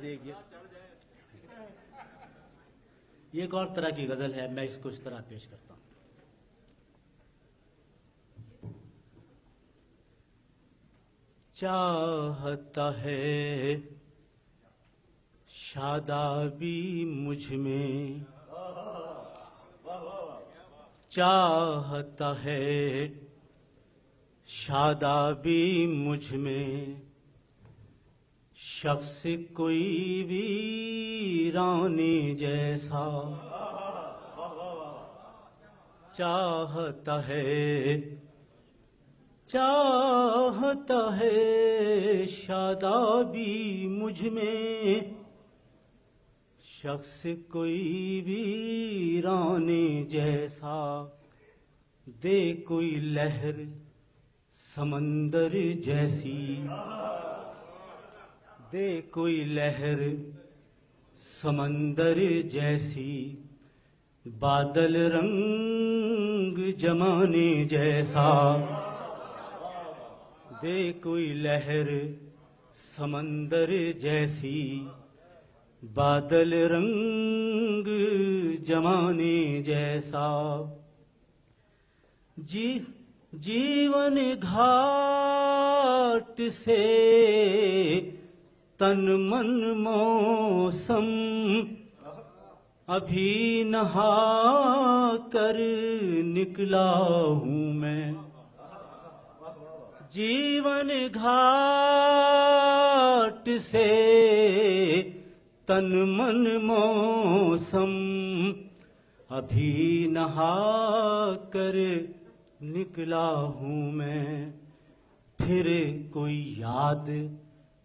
دیکھیے یہ ایک اور طرح کی غزل ہے، میں اس کو اس طرح پیش کرتا ہوں۔ چاہتا ہے شادابی مجھ میں، چاہتا ہے شادابی مجھ میں، شخص کوئی ویرانے جیسا، چاہتا ہے شادابی مجھ میں، شخص کوئی ویرانے جیسا، دے کوئی لہر سمندر جیسی، دے کوئی لہر سمندر جیسی، بادل رنگ جمانے جیسا، دے کوئی لہر سمندر جیسی، بادل رنگ جمانے جیسا، جیون گھاٹ سے تن من موسم، ابھی نہا کر نکلا ہوں میں، جیون گھاٹ سے تن من موسم، ابھی نہا کر نکلا ہوں میں، پھر کوئی یاد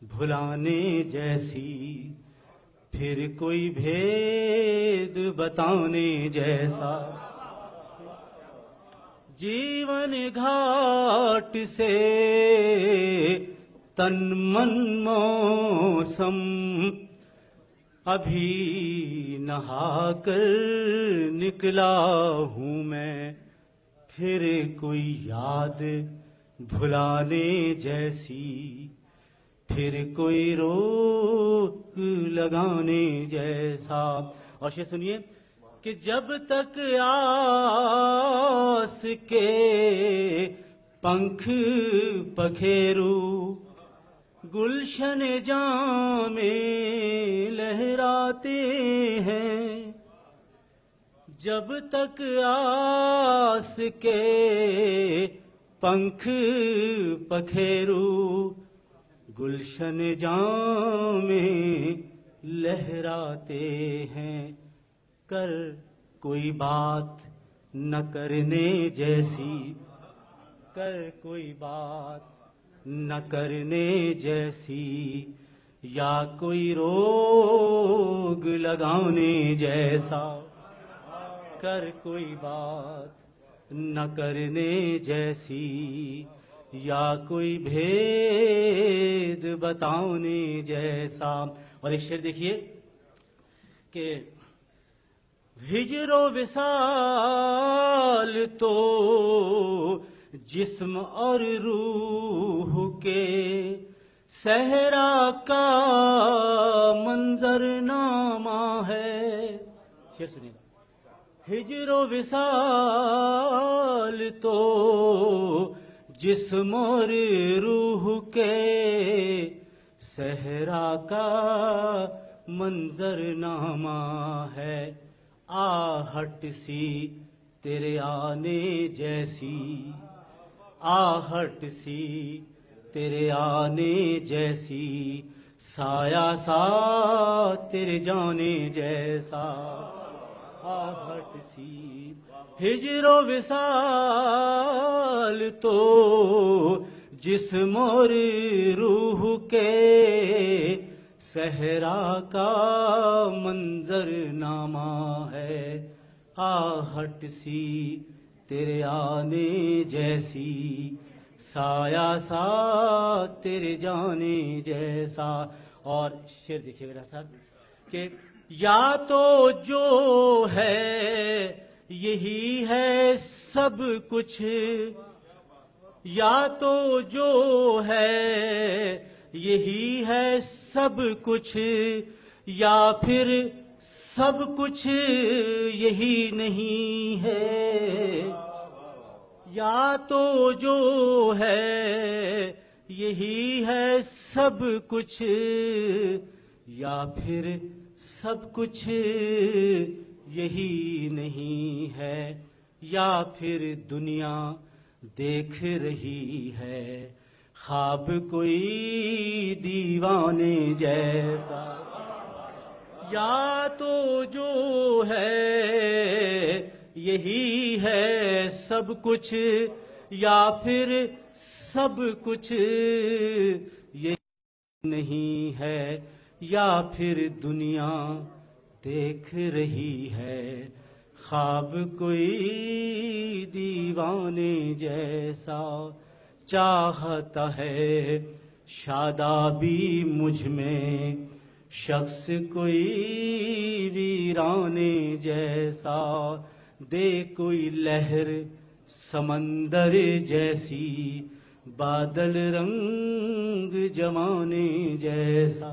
بھلانے جیسی، پھر کوئی بھید بتانے جیسا، جیون گھاٹ سے تن من موسم، ابھی نہا کر نکلا ہوں میں، پھر کوئی یاد بھلانے جیسی، پھر کوئی روک لگانے جیسا۔ اور شعر سنیے کہ جب تک آس کے پنکھ پکھیرو، گلشن جاں میں لہراتے ہیں، جب تک آس کے پنکھ پکھیرو، گلشن جاں میں لہراتے ہیں، کر کوئی بات نہ کرنے جیسی، کر کوئی بات نہ کرنے جیسی، یا کوئی روگ لگانے جیسا، کر کوئی بات نہ کرنے جیسی، یا کوئی بھید بتانے جیسا۔ اور ایک شعر دیکھیے کہ ہجر و وصال تو جسم اور روح کے صحرا کا منظرنامہ ہے۔ شعر سنیے گا، ہجر و وصال تو جسم اور روح کے صحرا کا منظرنامہ ہے، آہٹ سی تیرے آنے جیسی، آہٹ سی تیرے آنے جیسی، سایہ سا تیرے جانے جیسا، آہٹ سی ہجر و وصال تو جسم اور روح کے صحرا کا منظرنامہ ہے، آہٹ سی تیرے آنے جیسی، سایہ سا تیرے جانے جیسا۔ اور شعر دیکھیے میرا ساتھ کہ یا تو جو ہے یہی ہے سب کچھ، یا تو جو ہے یہی ہے سب کچھ یا پھر سب کچھ یہی نہیں ہے، یا تو جو ہے یہی ہے سب کچھ یا پھر سب کچھ یہی نہیں ہے، یا پھر دنیا دیکھ رہی ہے خواب کوئی دیوانے جیسا، یا تو جو ہے یہی ہے سب کچھ یا پھر سب کچھ یہی نہیں ہے، یا پھر دنیا دیکھ رہی ہے خواب کوئی دیوانے جیسا، چاہتا ہے شادابی مجھ میں شخص کوئی ویرانے جیسا، دے کوئی لہر سمندر جیسی بادل رنگ جمانے جیسا۔